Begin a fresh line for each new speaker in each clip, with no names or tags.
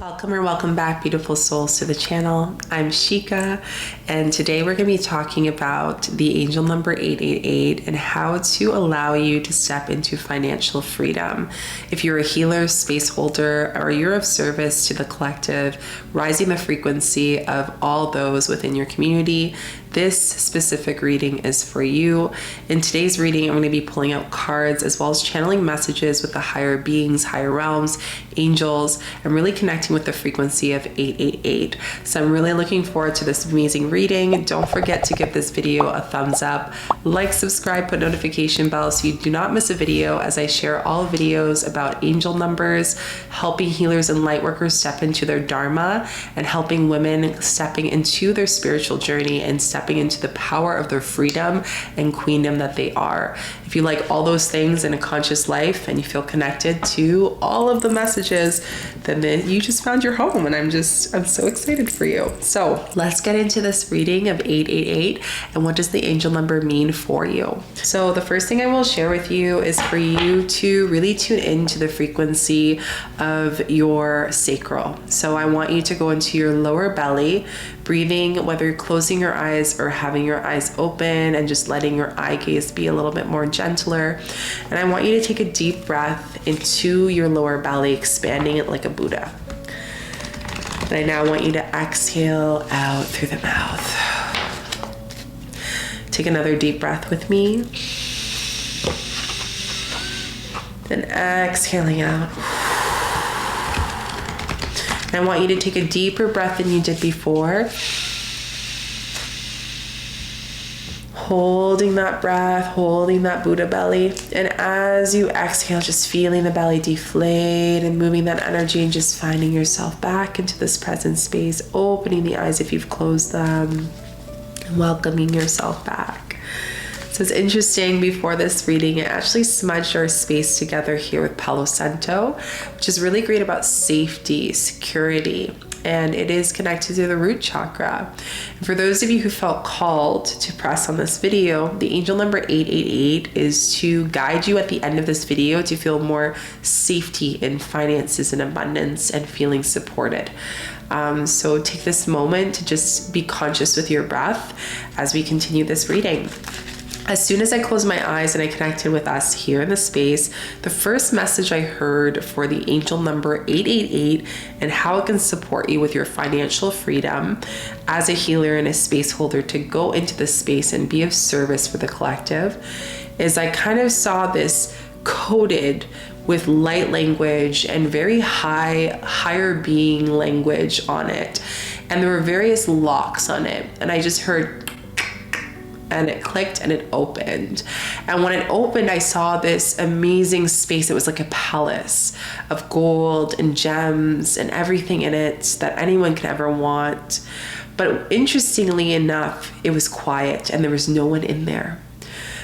Welcome or welcome back, beautiful souls, to the channel. I'm 𝐥𝐢𝐤, and today we're going to be talking about the angel number 888 and how to allow you to step into financial freedom. If you're a healer, space holder, or you're of service to the collective, rising the frequency of all those within your community, this specific reading is for you. In today's reading, I'm going to be pulling out cards as well as channeling messages with the higher beings, higher realms, angels, and really connecting with the frequency of 888. So I'm really looking forward to this amazing reading. Don't forget to give this video a thumbs up, like, subscribe, put notification bell so you do not miss a video as I share all videos about angel numbers, helping healers and light workers step into their dharma, and helping women stepping into their spiritual journey and stepping into the power of their freedom and queendom that they are. If you like all those things in a conscious life and you feel connected to all of the messages, then you just found your home, and I'm so excited for you. So let's get into this reading of 888 and what does the angel number mean for you. So the first thing I will share with you is for you to really tune into the frequency of your sacral. So I want you to go into your lower belly, breathing, whether you're closing your eyes or having your eyes open, and just letting your eye gaze be a little bit more gentler. And I want you to take a deep breath into your lower belly, expanding it like a Buddha. And I now want you to exhale out through the mouth. Take another deep breath with me. Then exhaling out. And I want you to take a deeper breath than you did before. Holding that breath, holding that Buddha belly. And as you exhale, just feeling the belly deflate and moving that energy and just finding yourself back into this present space, opening the eyes if you've closed them, and welcoming yourself back. So it's interesting, before this reading, I actually smudged our space together here with Palo Santo, which is really great about safety, security, and it is connected to the root chakra. And for those of you who felt called to press on this video, the angel number 888 is to guide you at the end of this video to feel more safety in finances and abundance and feeling supported. So take this moment to just be conscious with your breath as we continue this reading. As soon as I closed my eyes and I connected with us here in the space, the first message I heard for the angel number 888 and how it can support you with your financial freedom as a healer and a space holder to go into this space and be of service for the collective is I kind of saw this coded with light language and very higher being language on it. And there were various locks on it. And I just heard, and it clicked and it opened. And when it opened, I saw this amazing space. It was like a palace of gold and gems and everything in it that anyone could ever want. But interestingly enough, it was quiet and there was no one in there.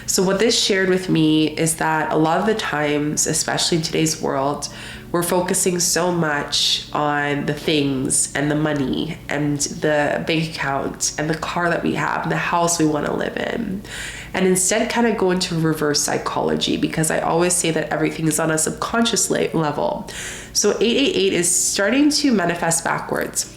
So what this shared with me is that a lot of the times, especially in today's world, we're focusing so much on the things and the money and the bank account and the car that we have and the house we want to live in. And instead kind of go into reverse psychology, because I always say that everything is on a subconscious level. So 888 is starting to manifest backwards,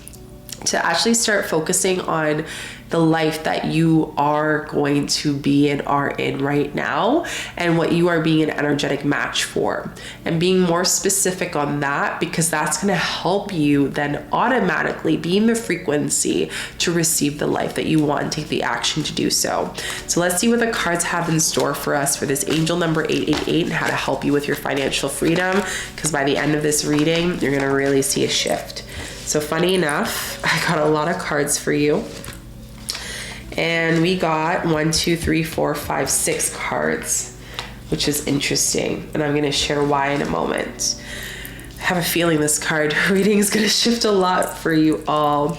to actually start focusing on the life that you are going to be and are in right now, and what you are being an energetic match for, and being more specific on that, because that's going to help you then automatically be in the frequency to receive the life that you want and take the action to do so. So let's see what the cards have in store for us for this angel number 888 and how to help you with your financial freedom, because by the end of this reading, you're going to really see a shift. So funny enough, I got a lot of cards for you. And we got 1, 2, 3, 4, 5, 6 cards, which is interesting. And I'm going to share why in a moment. I have a feeling this card reading is going to shift a lot for you all.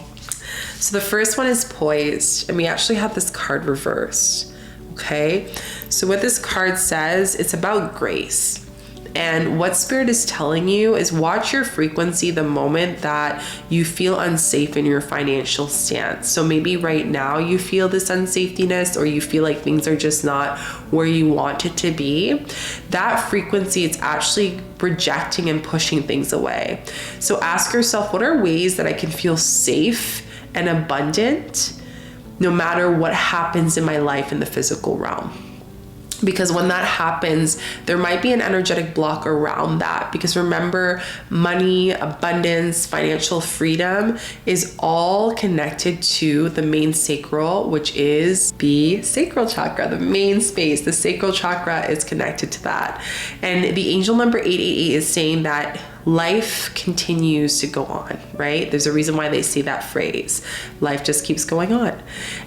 So the first one is poised, and we actually have this card reversed. Okay. So what this card says, it's about grace. And what Spirit is telling you is watch your frequency the moment that you feel unsafe in your financial stance. So maybe right now you feel this unsafetyness, or you feel like things are just not where you want it to be. That frequency, it's actually rejecting and pushing things away. So ask yourself, what are ways that I can feel safe and abundant no matter what happens in my life in the physical realm? Because when that happens, there might be an energetic block around that. Because remember, money, abundance, financial freedom is all connected to the main sacral, which is the sacral chakra, the main space. The sacral chakra is connected to that. And the angel number 888 is saying that life continues to go on, right? There's a reason why they say that phrase. Life just keeps going on.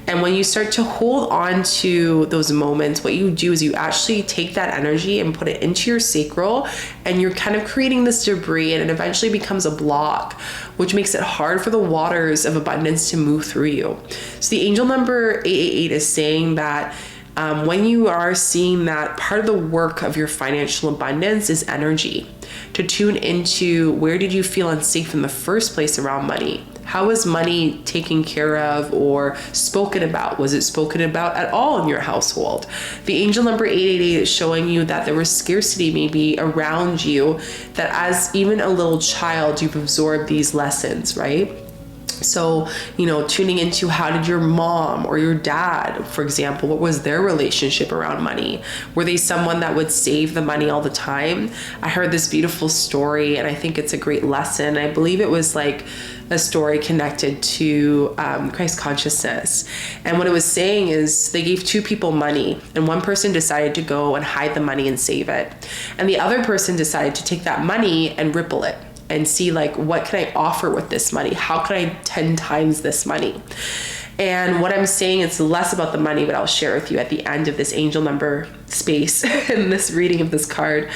And when you start to hold on to those moments, what you do is you actually take that energy and put it into your sacral, and you're kind of creating this debris, and it eventually becomes a block, which makes it hard for the waters of abundance to move through you. So the angel number 888 is saying that when you are seeing that, part of the work of your financial abundance is energy. To tune into, where did you feel unsafe in the first place around money? How was money taken care of or spoken about? Was it spoken about at all in your household? The angel number 888 is showing you that there was scarcity maybe around you, that as even a little child, you've absorbed these lessons, right? So, tuning into, how did your mom or your dad, for example, what was their relationship around money? Were they someone that would save the money all the time? I heard this beautiful story, and I think it's a great lesson. I believe it was like a story connected to Christ consciousness. And what it was saying is they gave two people money, and one person decided to go and hide the money and save it. And the other person decided to take that money and ripple it and see, like, what can I offer with this money? How can I 10 times this money? And what I'm saying, it's less about the money, but I'll share with you at the end of this angel number space in this reading of this card.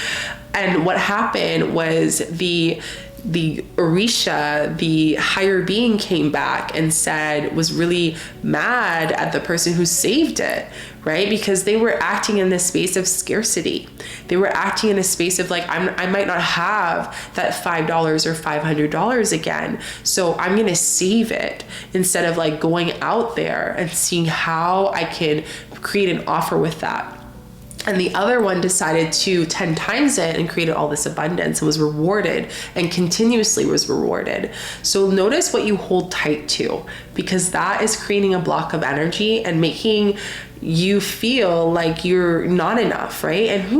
And what happened was the 𝐥𝐢𝐤𝐞, the higher being, came back and was really mad at the person who saved it, right? Because they were acting in this space of scarcity. They were acting in a space of like, I might not have that $5 or $500 again, so I'm going to save it, instead of like going out there and seeing how I can create an offer with that. And the other one decided to 10 times it and created all this abundance and was rewarded, and continuously was rewarded. So notice what you hold tight to, because that is creating a block of energy and making you feel like you're not enough, right? And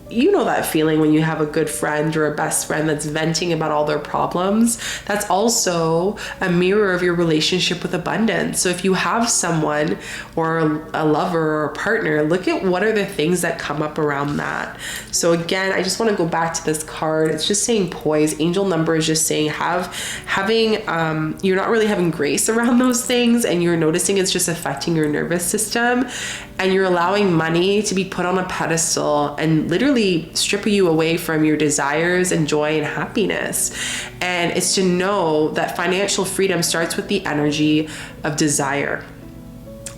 you know that feeling when you have a good friend or a best friend that's venting about all their problems. That's also a mirror of your relationship with abundance. So if you have someone or a lover or a partner, look at what are the things that come up around that. So again, I just want to go back to this card. It's just saying poise. Angel number is just saying you're not really having grace around those things, and you're noticing it's just affecting your nervous system, and you're allowing money to be put on a pedestal and literally strip you away from your desires and joy and happiness. And it's to know that financial freedom starts with the energy of desire.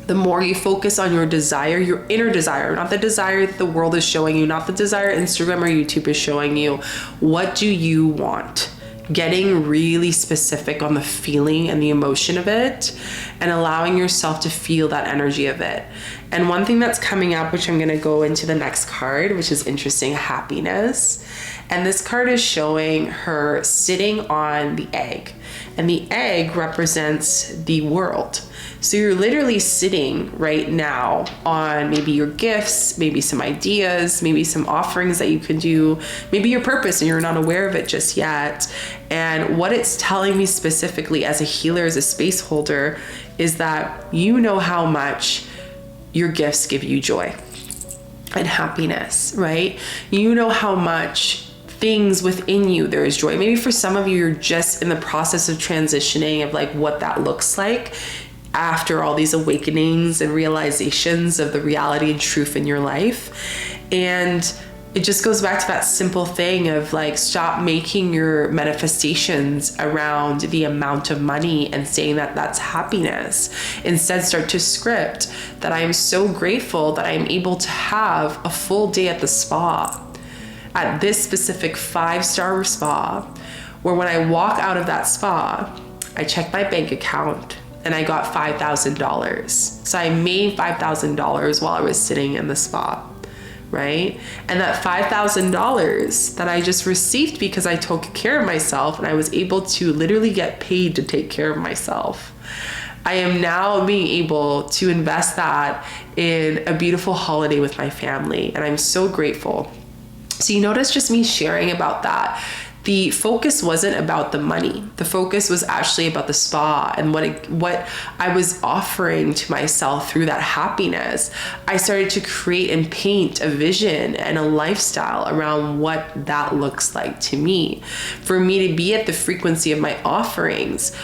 The more you focus on your desire, your inner desire, not the desire that the world is showing you, not the desire Instagram or YouTube is showing you, what do you want? Getting really specific on the feeling and the emotion of it, and allowing yourself to feel that energy of it. And one thing that's coming up, which I'm going to go into the next card, which is interesting, happiness. And this card is showing her sitting on the egg, and the egg represents the world. So you're literally sitting right now on maybe your gifts, maybe some ideas, maybe some offerings that you can do, maybe your purpose and you're not aware of it just yet. And what it's telling me specifically as a healer, as a space holder, is that you know how much your gifts give you joy and happiness, right? You know how much things within you there is joy. Maybe for some of you, you're just in the process of transitioning of like what that looks like after all these awakenings and realizations of the reality and truth in your life. And it just goes back to that simple thing of like, stop making your manifestations around the amount of money and saying that that's happiness. Instead, start to script that I am so grateful that I'm able to have a full day at the spa, at this specific 5-star spa, where when I walk out of that spa, I check my bank account and I got $5,000. So I made $5,000 while I was sitting in the spa, right? And that $5,000 that I just received because I took care of myself and I was able to literally get paid to take care of myself, I am now being able to invest that in a beautiful holiday with my family. And I'm so grateful. So you notice just me sharing about that. The focus wasn't about the money. The focus was actually about the spa and what I was offering to myself through that happiness. I started to create and paint a vision and a lifestyle around what that looks like to me. For me to be at the frequency of my offerings,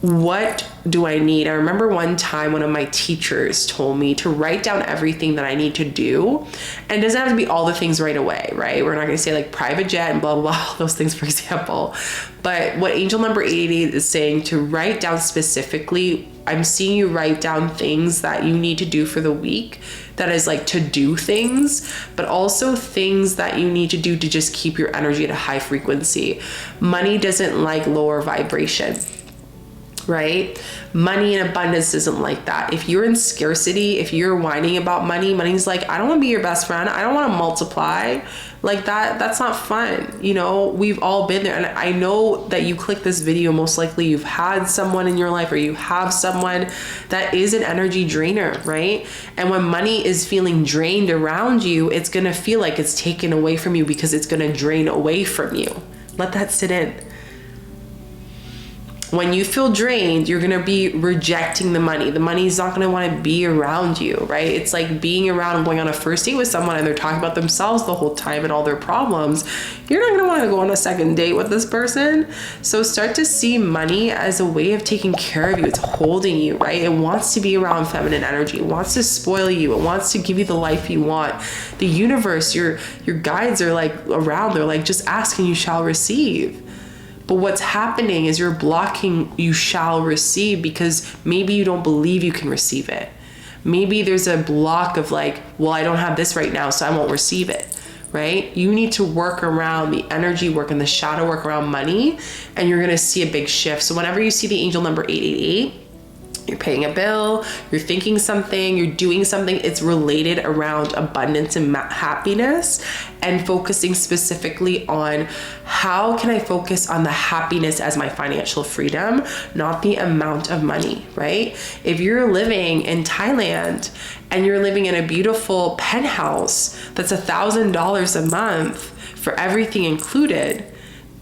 what do I need? I remember one time one of my teachers told me to write down everything that I need to do. And it doesn't have to be all the things right away, right? We're not going to say like private jet and blah, blah, blah, those things, for example. But what angel number 888 is saying to write down specifically, I'm seeing you write down things that you need to do for the week. That is like to do things, but also things that you need to do to just keep your energy at a high frequency. Money doesn't like lower vibration, right? Money and abundance isn't like that. If you're in scarcity, if you're whining about money, money's like, I don't want to be your best friend. I don't want to multiply like that. That's not fun. You know, we've all been there. And I know that you click this video, most likely you've had someone in your life or you have someone that is an energy drainer, right? And when money is feeling drained around you, it's going to feel like it's taken away from you because it's going to drain away from you. Let that sit in. When you feel drained, you're going to be rejecting the money. The money's not going to want to be around you, right? It's like being around and going on a first date with someone and they're talking about themselves the whole time and all their problems. You're not going to want to go on a second date with this person. So start to see money as a way of taking care of you. It's holding you, right? It wants to be around feminine energy. It wants to spoil you. It wants to give you the life you want. The universe, your guides are like around. They're like, just ask and you shall receive. But what's happening is you're blocking you shall receive because maybe you don't believe you can receive it. Maybe there's a block of like, well, I don't have this right now, so I won't receive it, right? You need to work around the energy work and the shadow work around money, and you're going to see a big shift. So whenever you see the angel number 888, you're paying a bill, you're thinking something, you're doing something, it's related around abundance and happiness, and focusing specifically on how can I focus on the happiness as my financial freedom, not the amount of money, right? If you're living in Thailand and you're living in a beautiful penthouse that's $1,000 a month for everything included,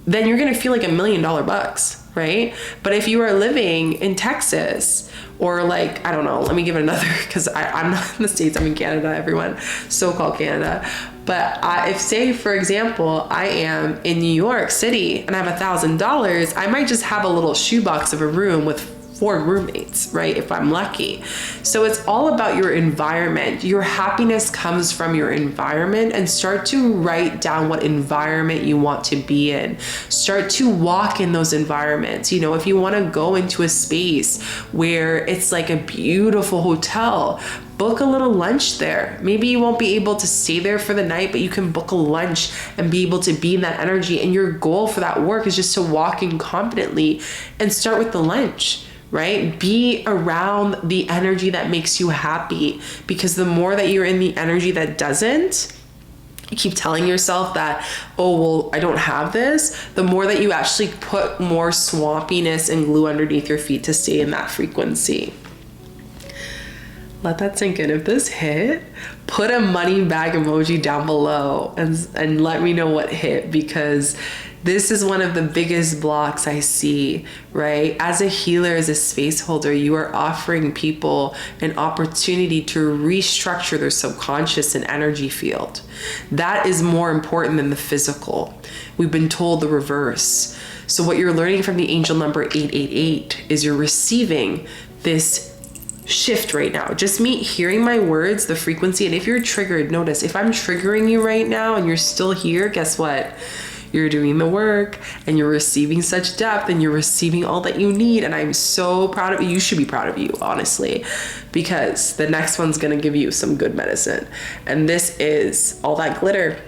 then you're going to feel like $1 million bucks. Right? But if you are living in Texas or like, I don't know, let me give it another, because I'm not in the States, I'm in Canada, everyone, so-called Canada. But if say, for example, I am in New York City and I have $1,000, I might just have a little shoebox of a room with 4 roommates, right? If I'm lucky. So it's all about your environment. Your happiness comes from your environment, and start to write down what environment you want to be in. Start to walk in those environments. You know, if you want to go into a space where it's like a beautiful hotel, book a little lunch there. Maybe you won't be able to stay there for the night, but you can book a lunch and be able to be in that energy. And your goal for that work is just to walk in confidently and start with the lunch. Right? Be around the energy that makes you happy, because the more that you're in the energy that doesn't, you keep telling yourself that, oh, well, I don't have this, the more that you actually put more swampiness and glue underneath your feet to stay in that frequency. Let that sink in. If this hit, put a money bag emoji down below and let me know what hit, because this is one of the biggest blocks I see, right? As a healer, as a space holder, you are offering people an opportunity to restructure their subconscious and energy field. That is more important than the physical. We've been told the reverse. So what you're learning from the angel number 888 is you're receiving this shift right now. Just me hearing my words, the frequency. And if you're triggered, notice if I'm triggering you right now and you're still here, guess what? You're doing the work and you're receiving such depth and you're receiving all that you need. And I'm so proud of you. You should be proud of you, honestly, because the next one's going to give you some good medicine. And this is all that glitter.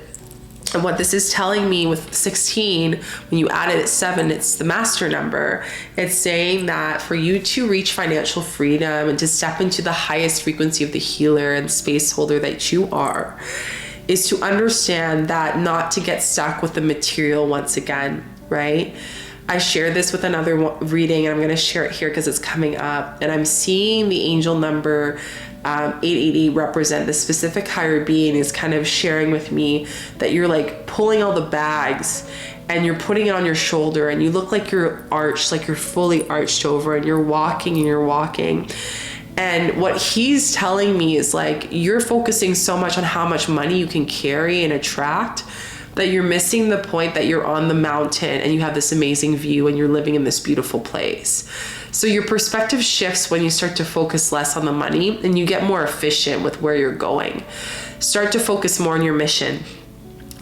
And what this is telling me with 16, when you add it at 7, it's the master number. It's saying that for you to reach financial freedom and to step into the highest frequency of the healer and space holder that you are, is to understand that not to get stuck with the material once again, right? I shared this with another reading, and I'm going to share it here because it's coming up, and I'm seeing the angel number 888 represent the specific higher being is kind of sharing with me that you're like pulling all the bags and you're putting it on your shoulder, and you look like you're arched, like you're fully arched over, and you're walking and you're walking. And what he's telling me is like, you're focusing so much on how much money you can carry and attract that you're missing the point that you're on the mountain and you have this amazing view and you're living in this beautiful place. So your perspective shifts when you start to focus less on the money and you get more efficient with where you're going. Start to focus more on your mission.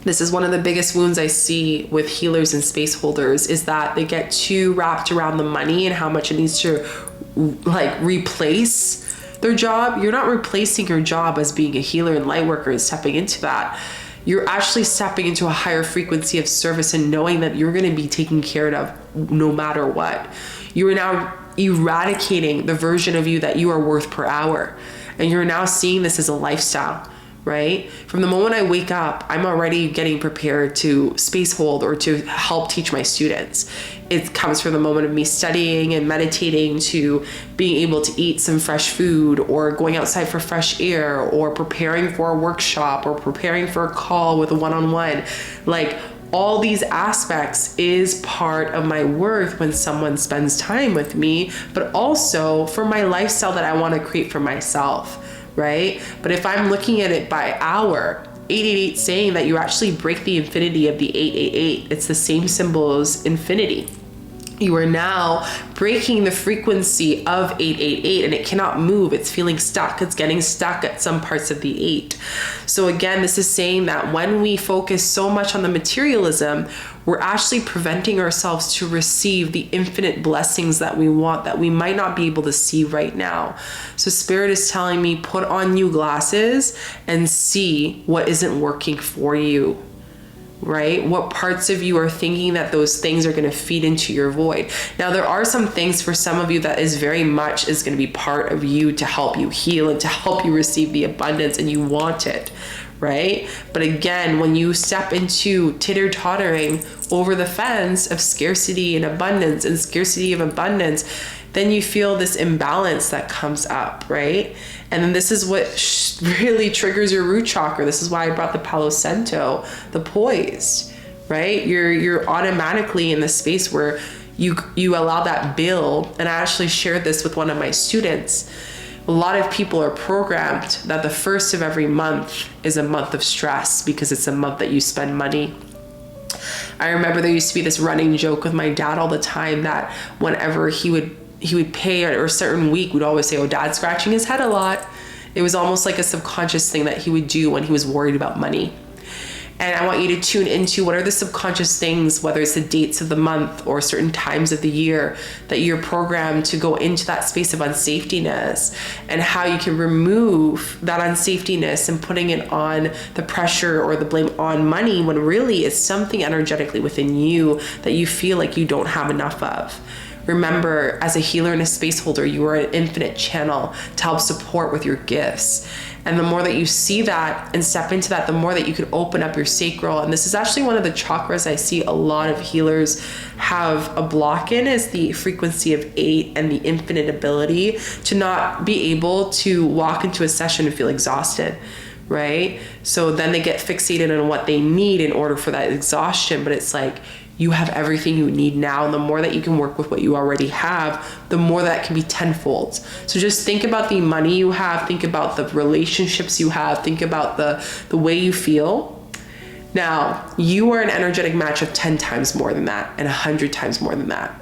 This is one of the biggest wounds I see with healers and space holders, is that they get too wrapped around the money and how much it needs to like replace their job. You're not replacing your job as being a healer and light worker and stepping into that. You're actually stepping into a higher frequency of service and knowing that you're going to be taken care of no matter what. You are now eradicating the version of you that you are worth per hour. And you're now seeing this as a lifestyle, right? From the moment I wake up, I'm already getting prepared to space hold or to help teach my students. It comes from the moment of me studying and meditating to being able to eat some fresh food, or going outside for fresh air, or preparing for a workshop, or preparing for a call with a one-on-one. Like, all these aspects is part of my worth when someone spends time with me, but also for my lifestyle that I want to create for myself, right? But if I'm looking at it by hour, 888 saying that you actually break the infinity of the 888. It's the same symbol as infinity. You are now breaking the frequency of 888, and it cannot move. It's feeling stuck. It's getting stuck at some parts of the 8. So again, this is saying that when we focus so much on the materialism, we're actually preventing ourselves to receive the infinite blessings that we want, that we might not be able to see right now. So Spirit is telling me, put on new glasses and see what isn't working for you. Right? What parts of you are thinking that those things are going to feed into your void? Now, there are some things for some of you that is very much is going to be part of you to help you heal and to help you receive the abundance, and you want it, right? But again, when you step into titter-tottering over the fence of scarcity and abundance and scarcity of abundance, then you feel this imbalance that comes up, right? And then this is what really triggers your root chakra. This is why I brought the Palo Santo, the poised, right? You're automatically in the space where you allow that build. And I actually shared this with one of my students. A lot of people are programmed that the first of every month is a month of stress because it's a month that you spend money. I remember there used to be this running joke with my dad all the time that whenever he would pay, or a certain week, we'd always say, oh, Dad's scratching his head a lot. It was almost like a subconscious thing that he would do when he was worried about money. And I want you to tune into what are the subconscious things, whether it's the dates of the month or certain times of the year, that you're programmed to go into that space of unsafetyness, and how you can remove that unsafetyness and putting it on the pressure or the blame on money, when really it's something energetically within you that you feel like you don't have enough of. Remember, as a healer and a space holder, you are an infinite channel to help support with your gifts. And the more that you see that and step into that, the more that you can open up your sacral. And this is actually one of the chakras I see a lot of healers have a block in, is the frequency of 8 and the infinite ability to not be able to walk into a session and feel exhausted, right? So then they get fixated on what they need in order for that exhaustion. But it's like, you have everything you need now. And the more that you can work with what you already have, the more that can be tenfold. So just think about the money you have, think about the relationships you have, think about the way you feel. Now, you are an energetic match of 10 times more than that and 100 times more than that.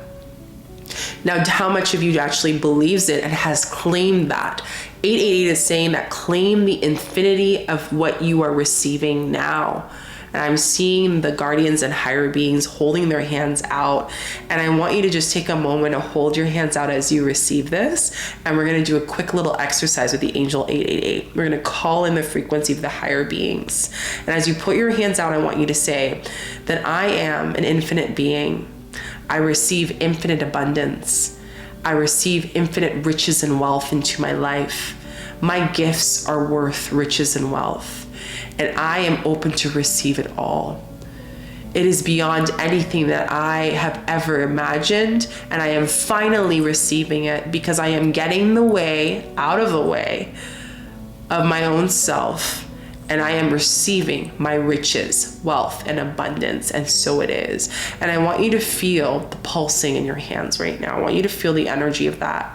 Now, how much of you actually believes it and has claimed that? 888 is saying that claim the infinity of what you are receiving now. And I'm seeing the guardians and higher beings holding their hands out. And I want you to just take a moment to hold your hands out as you receive this. And we're going to do a quick little exercise with the angel 888. We're going to call in the frequency of the higher beings. And as you put your hands out, I want you to say that I am an infinite being. I receive infinite abundance. I receive infinite riches and wealth into my life. My gifts are worth riches and wealth. and I am open to receive it all. It is beyond anything that I have ever imagined, and I am finally receiving it because I am getting the way out of the way of my own self, and I am receiving my riches, wealth, and abundance, and so it is. And I want you to feel the pulsing in your hands right now. I want you to feel the energy of that.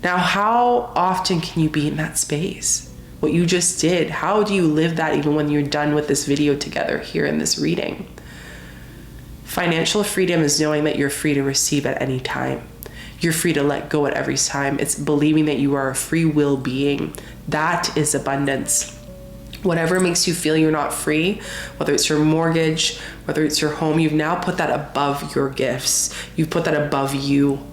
Now, how often can you be in that space? What you just did, how do you live that even when you're done with this video together here in this reading? Financial freedom is knowing that you're free to receive at any time. You're free to let go at every time. It's believing that you are a free will being. That is abundance. Whatever makes you feel you're not free, whether it's your mortgage, whether it's your home, you've now put that above your gifts. You've put that above you.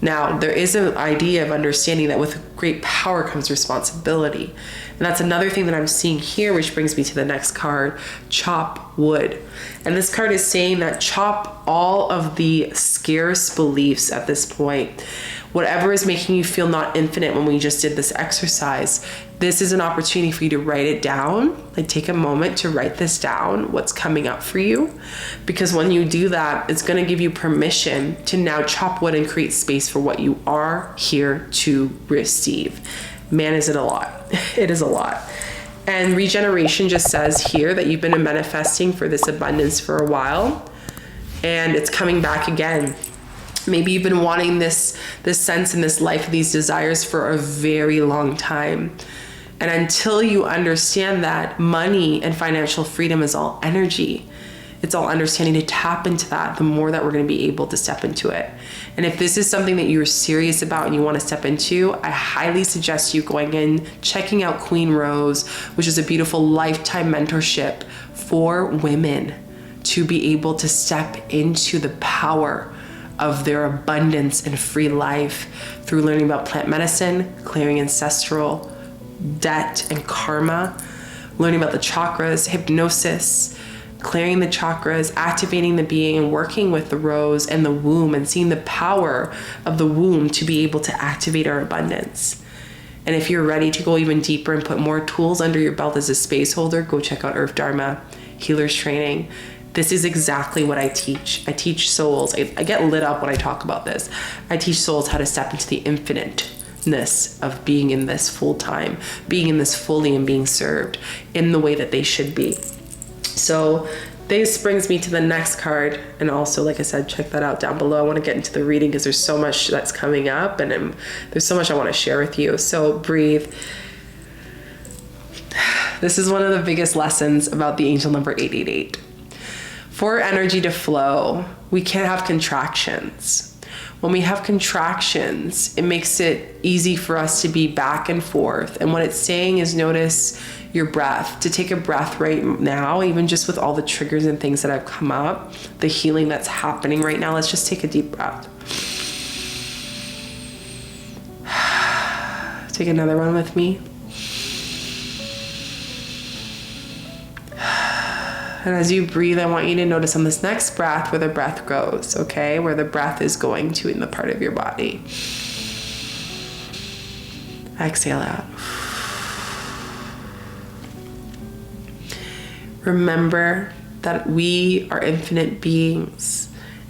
Now, there is an idea of understanding that with great power comes responsibility. And that's another thing that I'm seeing here, which brings me to the next card, chop wood. And this card is saying that chop all of the scarce beliefs at this point. Whatever is making you feel not infinite when we just did this exercise, this is an opportunity for you to write it down. Like, take a moment to write this down, what's coming up for you. Because when you do that, it's going to give you permission to now chop wood and create space for what you are here to receive. Man, is it a lot. It is a lot. And regeneration just says here that you've been manifesting for this abundance for a while, and it's coming back again. Maybe you've been wanting this sense in this life, these desires for a very long time. And until you understand that money and financial freedom is all energy, it's all understanding to tap into that, the more that we're going to be able to step into it. And if this is something that you're serious about and you want to step into, I highly suggest you going in, checking out Queen Rose, which is a beautiful lifetime mentorship for women to be able to step into the power of their abundance and free life through learning about plant medicine, clearing ancestral debt and karma, learning about the chakras, hypnosis, clearing the chakras, activating the being, and working with the rose and the womb, and seeing the power of the womb to be able to activate our abundance. And if you're ready to go even deeper and put more tools under your belt as a space holder, go check out Earth Dharma Healer's Training. This is exactly what I teach. I teach souls. I get lit up when I talk about this. I teach souls how to step into the infiniteness of being in this full time, being in this fully and being served in the way that they should be. So this brings me to the next card. And also, like I said, check that out down below. I want to get into the reading because there's so much that's coming up, and there's so much I want to share with you. So breathe. This is one of the biggest lessons about the angel number 888. For energy to flow, we can't have contractions. When we have contractions, it makes it easy for us to be back and forth. And what it's saying is notice your breath, to take a breath right now, even just with all the triggers and things that have come up, the healing that's happening right now. Let's just take a deep breath. Take another one with me. And as you breathe, I want you to notice on this next breath where the breath goes, okay? Where the breath is going to in the part of your body. Exhale out. Remember that we are infinite beings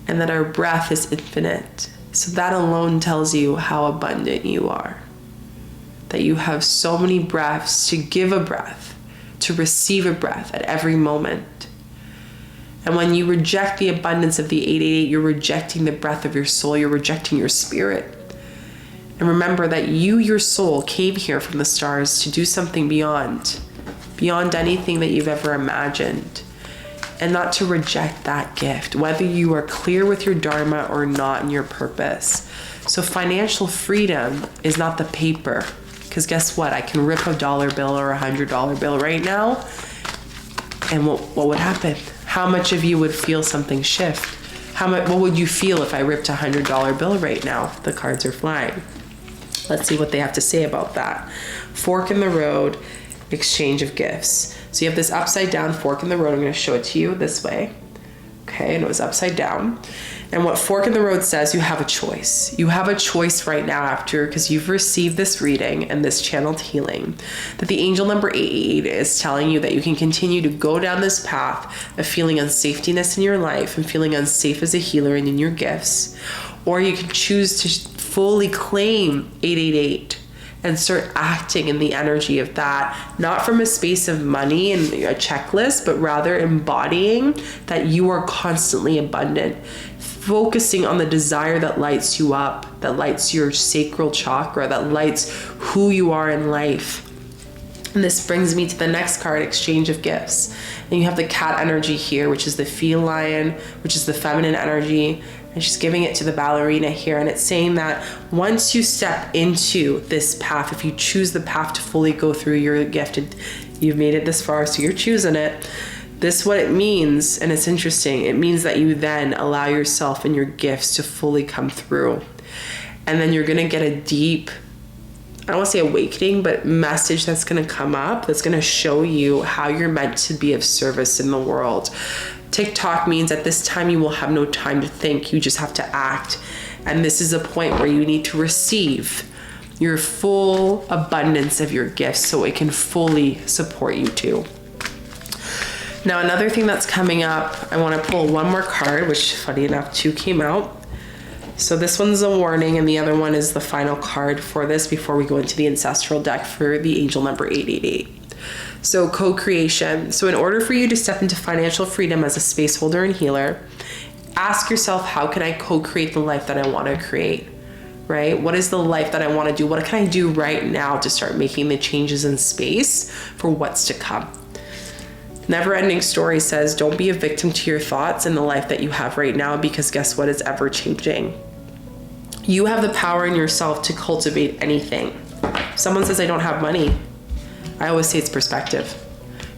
and that our breath is infinite. So that alone tells you how abundant you are. That you have so many breaths to give a breath, to receive a breath at every moment. And when you reject the abundance of the 888, you're rejecting the breath of your soul, you're rejecting your spirit. And remember that you, your soul, came here from the stars to do something beyond anything that you've ever imagined. And not to reject that gift, whether you are clear with your dharma or not in your purpose. So financial freedom is not the paper. Because guess what? I can rip a dollar bill or $100 bill right now. And what would happen? How much of you would feel something shift? What would you feel if I ripped a $100 bill right now? The cards are flying. Let's see what they have to say about that. Fork in the road, exchange of gifts. So you have this upside down fork in the road. I'm going to show it to you this way. Okay, and it was upside down. And what Fork in the Road says, you have a choice. You have a choice right now after, because you've received this reading and this channeled healing, that the angel number 888 is telling you that you can continue to go down this path of feeling unsafetyness in your life and feeling unsafe as a healer and in your gifts. Or you can choose to fully claim 888 and start acting in the energy of that, not from a space of money and a checklist, but rather embodying that you are constantly abundant, focusing on the desire that lights you up, that lights your sacral chakra, that lights who you are in life. And this brings me to the next card, exchange of gifts. And you have the cat energy here, which is the feline, which is the feminine energy. And she's giving it to the ballerina here. And it's saying that once you step into this path, if you choose the path to fully go through your gift, and you've made it this far, so you're choosing it, this what it means, and it's interesting, it means that you then allow yourself and your gifts to fully come through. And then you're gonna get a deep, I don't want to say awakening, but message that's going to come up that's going to show you how you're meant to be of service in the world. TikTok means at this time you will have no time to think, you just have to act. And this is a point where you need to receive your full abundance of your gifts so it can fully support you too. Now, another thing that's coming up, I want to pull one more card, which funny enough, 2 came out. So this one's a warning, and the other one is the final card for this before we go into the ancestral deck for the angel number 888. So co-creation. So in order for you to step into financial freedom as a space holder and healer, ask yourself, how can I co-create the life that I want to create, right? What is the life that I want to do? What can I do right now to start making the changes in space for what's to come? Never Ending Story says, don't be a victim to your thoughts and the life that you have right now, because guess what? It's ever changing. You have the power in yourself to cultivate anything. If someone says, I don't have money, I always say it's perspective.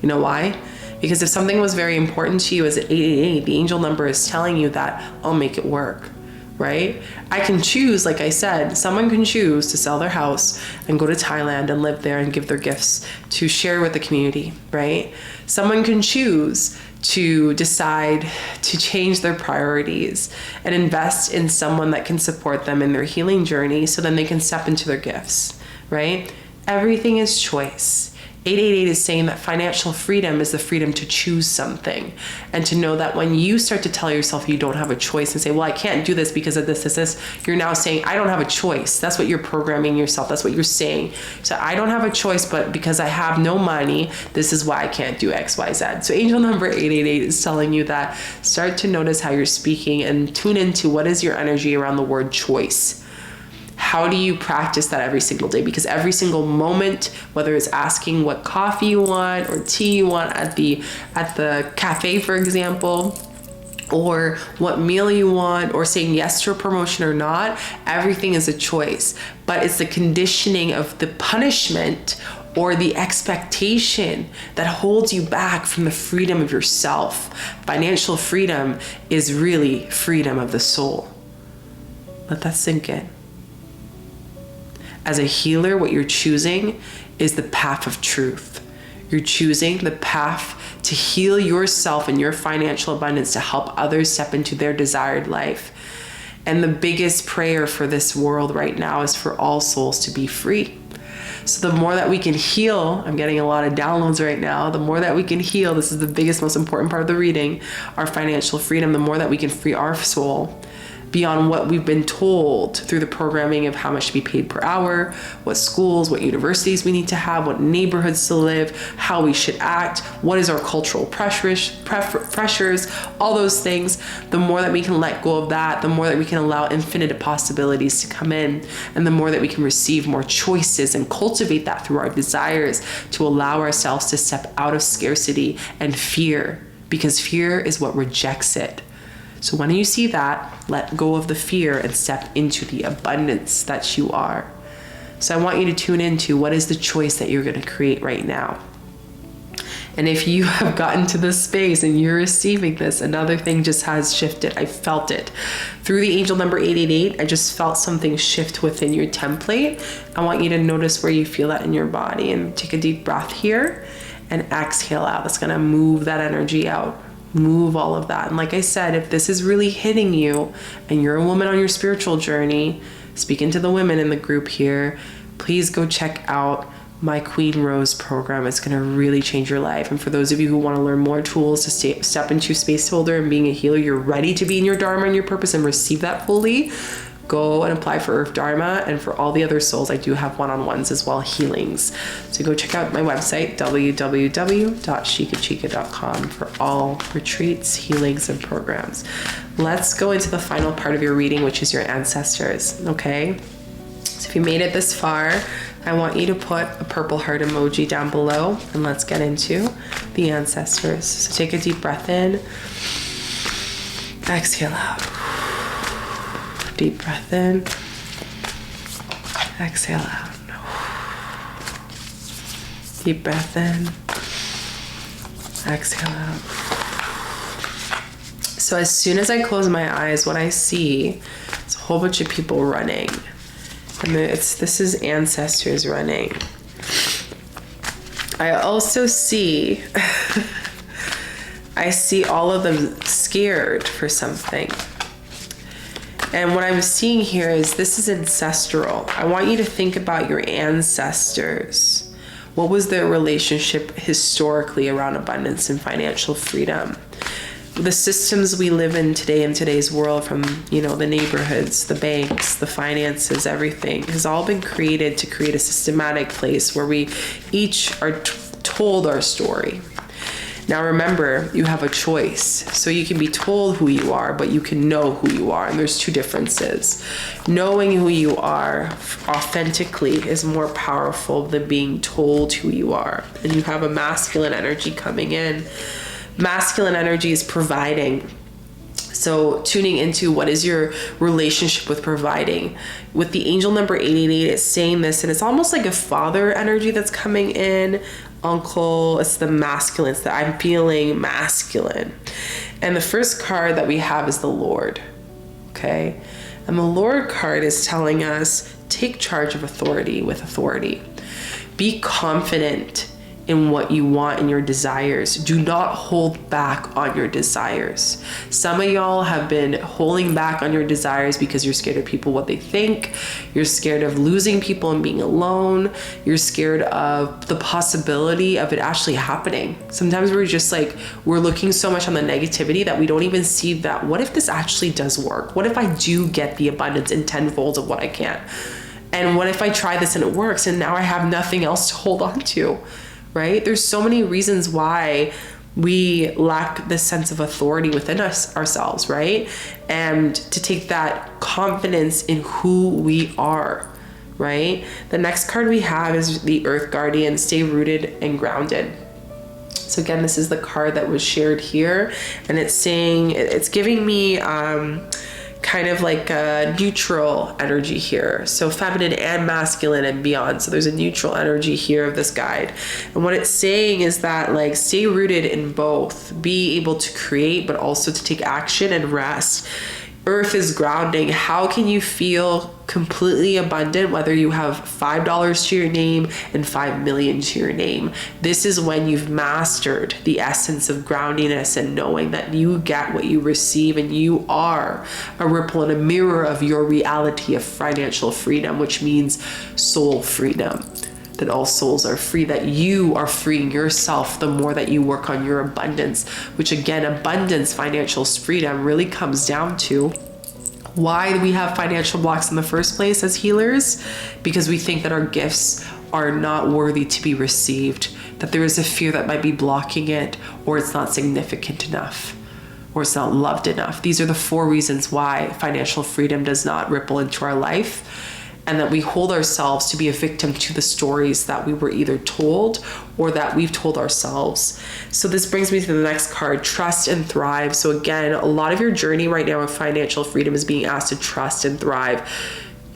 You know why? Because if something was very important to you as an 888, the angel number is telling you that I'll make it work, right? I can choose, like I said, someone can choose to sell their house and go to Thailand and live there and give their gifts to share with the community, right? Someone can choose to decide to change their priorities and invest in someone that can support them in their healing journey so then they can step into their gifts, right? Everything is choice. 888 is saying that financial freedom is the freedom to choose something, and to know that when you start to tell yourself you don't have a choice and say, well, I can't do this because of this, you're now saying, I don't have a choice. That's what you're programming yourself. That's what you're saying. So I don't have a choice, but because I have no money, this is why I can't do X, Y, Z. So angel number 888 is telling you that start to notice how you're speaking and tune into what is your energy around the word choice. How do you practice that every single day? Because every single moment, whether it's asking what coffee you want or tea you want at the cafe, for example, or what meal you want, or saying yes to a promotion or not, everything is a choice. But it's the conditioning of the punishment or the expectation that holds you back from the freedom of yourself. Financial freedom is really freedom of the soul. Let that sink in. As a healer, what you're choosing is the path of truth. You're choosing the path to heal yourself and your financial abundance to help others step into their desired life. And the biggest prayer for this world right now is for all souls to be free. So the more that we can heal, I'm getting a lot of downloads right now, the more that we can heal, this is the biggest, most important part of the reading, our financial freedom, the more that we can free our soul beyond what we've been told through the programming of how much to be paid per hour, what schools, what universities we need to have, what neighborhoods to live, how we should act, what is our cultural pressures, all those things. The more that we can let go of that, the more that we can allow infinite possibilities to come in, and the more that we can receive more choices and cultivate that through our desires to allow ourselves to step out of scarcity and fear, because fear is what rejects it. So when you see that, let go of the fear and step into the abundance that you are. So I want you to tune into what is the choice that you're going to create right now. And if you have gotten to this space and you're receiving this, another thing just has shifted. I felt it. Through the angel number 888, I just felt something shift within your template. I want you to notice where you feel that in your body, and take a deep breath here and exhale out. That's going to move that energy out. move all of that. And like I said, if this is really hitting you and you're a woman on your spiritual journey, speaking to the women in the group here, please go check out my Queen Rose program. It's going to really change your life. And for those of you who want to learn more tools to step into space holder and being a healer, you're ready to be in your Dharma and your purpose and receive that fully, go and apply for Earth Dharma. And for all the other souls, I do have one-on-ones as well, healings. So go check out my website, www.𝐿𝐥𝐢𝐤𝐞.com, for all retreats, healings, and programs. Let's go into the final part of your reading, which is your ancestors, okay? So if you made it this far, I want you to put a purple heart emoji down below, and let's get into the ancestors. So take a deep breath in, exhale out. Deep breath in, exhale out. Deep breath in, exhale out. So as soon as I close my eyes, what I see is a whole bunch of people running. And this is ancestors running. I also see, I see all of them scared for something. And what I'm seeing here is this is ancestral. I want you to think about your ancestors. What was their relationship historically around abundance and financial freedom? The systems we live in today in today's world, from, the neighborhoods, the banks, the finances, everything has all been created to create a systematic place where we each are told our story. Now remember, you have a choice. So you can be told who you are, but you can know who you are. And there's two differences. Knowing who you are authentically is more powerful than being told who you are. And you have a masculine energy coming in. Masculine energy is providing. So tuning into what is your relationship with providing. With the angel number 888, it's saying this, and it's almost like a father energy that's coming in. Uncle, it's the masculine, it's that I'm feeling masculine. And the first card that we have is the Lord, okay? And the Lord card is telling us, take charge of authority with authority. Be confident in what you want and your desires. Do not hold back on your desires. Some of y'all have been holding back on your desires because you're scared of people, what they think. You're scared of losing people and being alone. You're scared of the possibility of it actually happening. Sometimes we're looking so much on the negativity that we don't even see that, what if this actually does work? What if I do get the abundance in tenfold of what I can? And what if I try this and it works and now I have nothing else to hold on to? Right? There's so many reasons why we lack this sense of authority within ourselves, right? And to take that confidence in who we are, right? The next card we have is the Earth Guardian, stay rooted and grounded. So again, this is the card that was shared here, and it's giving me kind of like a neutral energy here. So feminine and masculine and beyond. So there's a neutral energy here of this guide. And what it's saying is that, stay rooted in both. Be able to create, but also to take action and rest. Earth is grounding. How can you feel completely abundant, whether you have $5 to your name and 5 million to your name? This is when you've mastered the essence of groundiness and knowing that you get what you receive, and you are a ripple and a mirror of your reality of financial freedom, which means soul freedom. That all souls are free, that you are freeing yourself the more that you work on your abundance, which again, abundance, financial freedom really comes down to why we have financial blocks in the first place as healers, because we think that our gifts are not worthy to be received, that there is a fear that might be blocking it, or it's not significant enough, or it's not loved enough. These are the 4 reasons why financial freedom does not ripple into our life, and that we hold ourselves to be a victim to the stories that we were either told or that we've told ourselves. So this brings me to the next card, trust and thrive. So again, a lot of your journey right now of financial freedom is being asked to trust and thrive.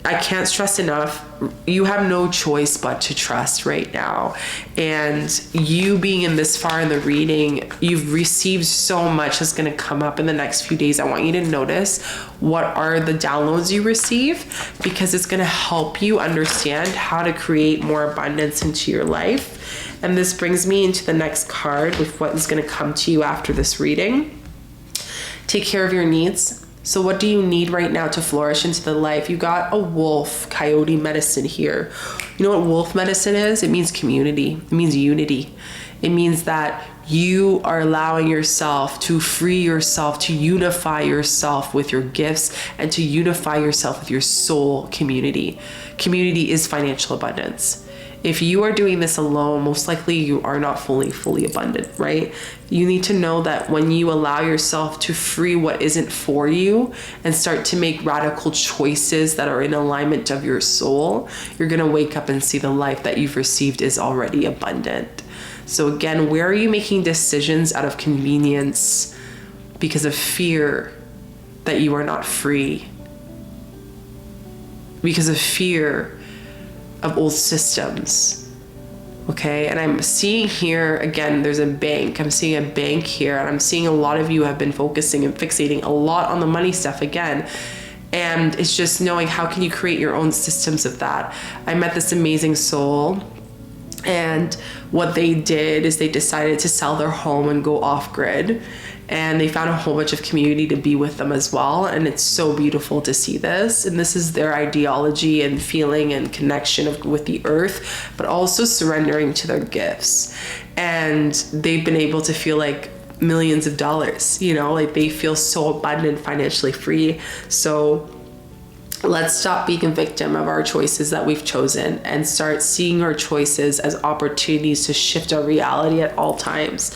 I can't stress enough, you have no choice but to trust right now. And you being in this far in the reading, you've received so much that's going to come up in the next few days. I want you to notice what are the downloads you receive, because it's going to help you understand how to create more abundance into your life. And this brings me into the next card with what is going to come to you after this reading. Take care of your needs. So what do you need right now to flourish into the life? You got a wolf coyote medicine here. You know what wolf medicine is? It means community. It means unity. It means that you are allowing yourself to free yourself, to unify yourself with your gifts, and to unify yourself with your soul community. Community is financial abundance. If you are doing this alone, most likely you are not fully abundant, right? You need to know that when you allow yourself to free what isn't for you and start to make radical choices that are in alignment of your soul, you're going to wake up and see the life that you've received is already abundant. So again, where are you making decisions out of convenience because of fear that you are not free? Because of fear of old systems, okay? And I'm seeing here, again, there's a bank. I'm seeing a bank here, and I'm seeing a lot of you have been focusing and fixating a lot on the money stuff again. And it's just knowing how can you create your own systems of that. I met this amazing soul, and what they did is they decided to sell their home and go off grid. And they found a whole bunch of community to be with them as well. And it's so beautiful to see this. And this is their ideology and feeling and connection with the earth, but also surrendering to their gifts. And they've been able to feel like millions of dollars, you know, like they feel so abundant, financially free. So let's stop being a victim of our choices that we've chosen and start seeing our choices as opportunities to shift our reality at all times.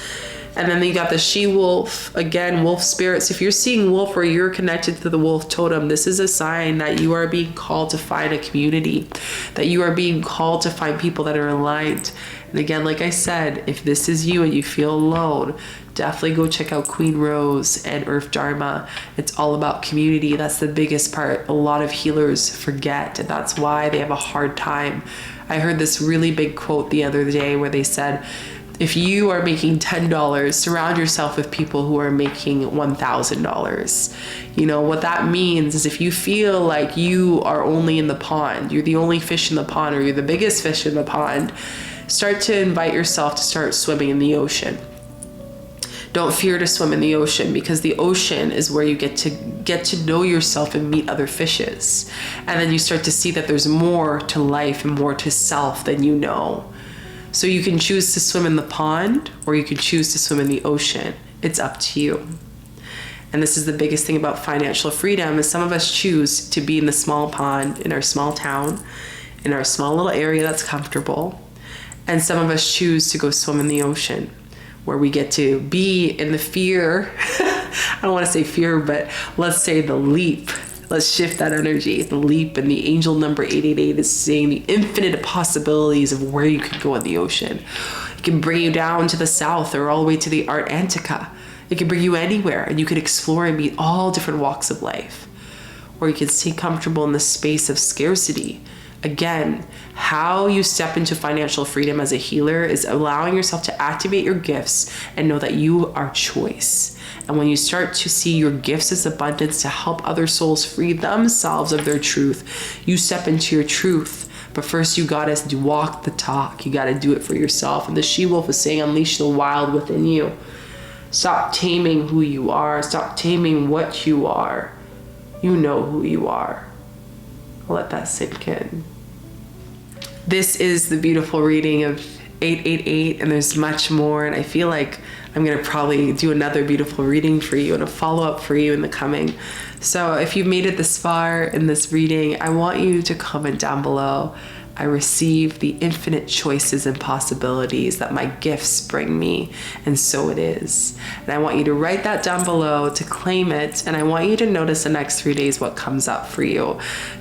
And then you got the she-wolf, again, wolf spirits. If you're seeing wolf or you're connected to the wolf totem, this is a sign that you are being called to find a community, that you are being called to find people that are aligned. And again, like I said, if this is you and you feel alone, definitely go check out Queen Rose and Earth Dharma. It's all about community. That's the biggest part a lot of healers forget, and that's why they have a hard time. I heard this really big quote the other day where they said, if you are making $10, surround yourself with people who are making $1,000. You know, what that means is if you feel like you are only in the pond, you're the only fish in the pond, or you're the biggest fish in the pond, start to invite yourself to start swimming in the ocean. Don't fear to swim in the ocean, because the ocean is where you get to know yourself and meet other fishes. And then you start to see that there's more to life and more to self than you know. So you can choose to swim in the pond, or you can choose to swim in the ocean. It's up to you. And this is the biggest thing about financial freedom, is some of us choose to be in the small pond, in our small town, in our small little area that's comfortable. And some of us choose to go swim in the ocean, where we get to be in the fear. I don't want to say fear, but let's say the leap. Let's shift that energy. The leap, and the angel number 888 is saying the infinite possibilities of where you could go in the ocean. It can bring you down to the south or all the way to the Antarctica. It can bring you anywhere, and you can explore and meet all different walks of life. Or you can stay comfortable in the space of scarcity. Again, how you step into financial freedom as a healer is allowing yourself to activate your gifts and know that you are choice. And when you start to see your gifts as abundance to help other souls free themselves of their truth, you step into your truth. But first you gotta walk the talk. You gotta do it for yourself. And the she-wolf is saying, unleash the wild within you. Stop taming who you are. Stop taming what you are. You know who you are. I'll let that sink in. This is the beautiful reading of 888, and there's much more. And I feel like I'm gonna probably do another beautiful reading for you and a follow-up for you in the coming. So if you've made it this far in this reading, I want you to comment down below. I receive the infinite choices and possibilities that my gifts bring me, and so it is. And I want you to write that down below to claim it, and I want you to notice the next 3 days what comes up for you.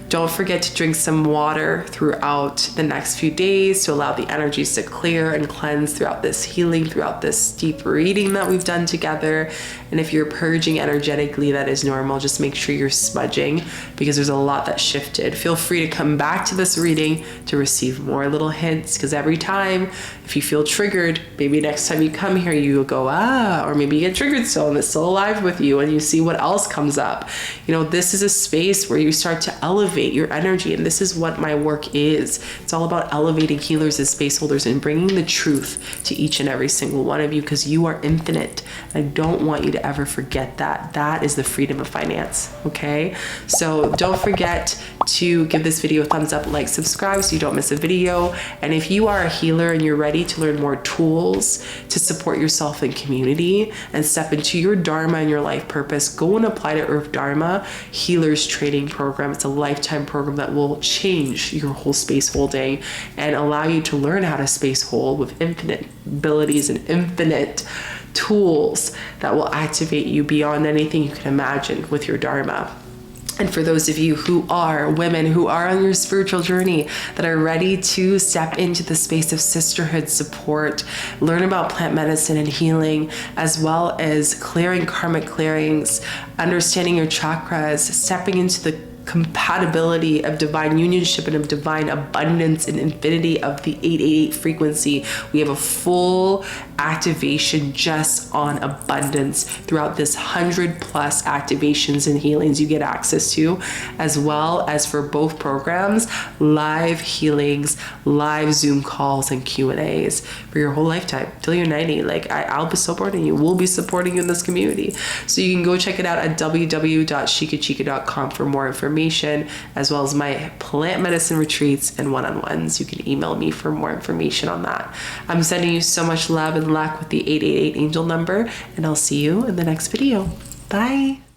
Don't forget to drink some water throughout the next few days to allow the energies to clear and cleanse throughout this healing, throughout this deep reading that we've done together. And if you're purging energetically, that is normal. Just make sure you're smudging, because there's a lot that shifted. Feel free to come back to this reading to receive more little hints, because every time, if you feel triggered, maybe next time you come here, you go, or maybe you get triggered still and it's still alive with you, and you see what else comes up. You know, this is a space where you start to elevate your energy, and this is what my work is. It's all about elevating healers and space holders and bringing the truth to each and every single one of you, because you are infinite. I don't want you to ever forget that. That is the freedom of finance, okay? So don't forget to give this video a thumbs up, like, subscribe so you don't miss a video. And if you are a healer and you're ready to learn more tools to support yourself and community and step into your dharma and your life purpose, go and apply to Earth Dharma Healers Training Program. It's a lifetime program that will change your whole space holding and allow you to learn how to space hold with infinite abilities and infinite tools that will activate you beyond anything you can imagine with your dharma. And for those of you who are women who are on your spiritual journey, that are ready to step into the space of sisterhood support, learn about plant medicine and healing, as well as clearing karmic clearings, understanding your chakras, stepping into the compatibility of divine unionship and of divine abundance and infinity of the 888 frequency. We have a full activation just on abundance throughout this 100+ activations and healings you get access to, as well as for both programs, live healings, live Zoom calls and Q&As for your whole lifetime till you're 90. Like I'll be supporting you. We'll be supporting you in this community. So you can go check it out at www.𝐥𝐢𝐤𝐞.com for more information, as well as my plant medicine retreats and one-on-ones. You can email me for more information on that. I'm sending you so much love and luck with the 888 angel number, and I'll see you in the next video. Bye.